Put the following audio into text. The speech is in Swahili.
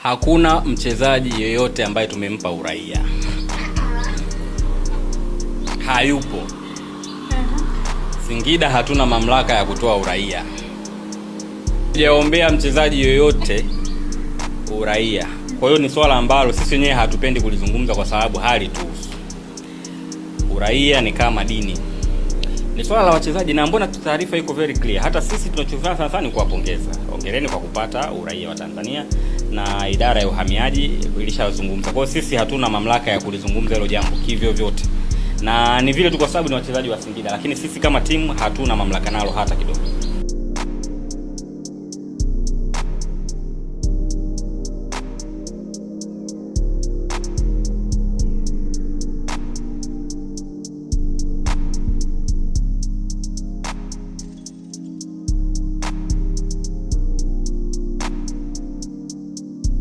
Hakuna mchezaji yeyote ambaye tumempa uraia. Hayupo. Singida hatuna mamlaka ya kutoa uraia. Sijaombea mchezaji yoyote uraia. Kwa hiyo ni swala ambalo sisi wenyewe hatupendi kulizungumza kwa sababu hali tu. Uraia ni kama dini. Ni swala la wachezaji na mbona taarifa iko very clear. Hata sisi tunachofanya sana ni kuwapongeza. Hongereni kwa kupata uraia wa Tanzania na idara ya uhamiaji ilishazungumza. Kwa hiyo sisi hatuna mamlaka ya kulizungumza hilo jambo kivyo vyote. Na ni vile tu kwa sababu ni wachezaji wa Singida, lakini sisi kama timu hatuna mamlaka nalo hata kidogo.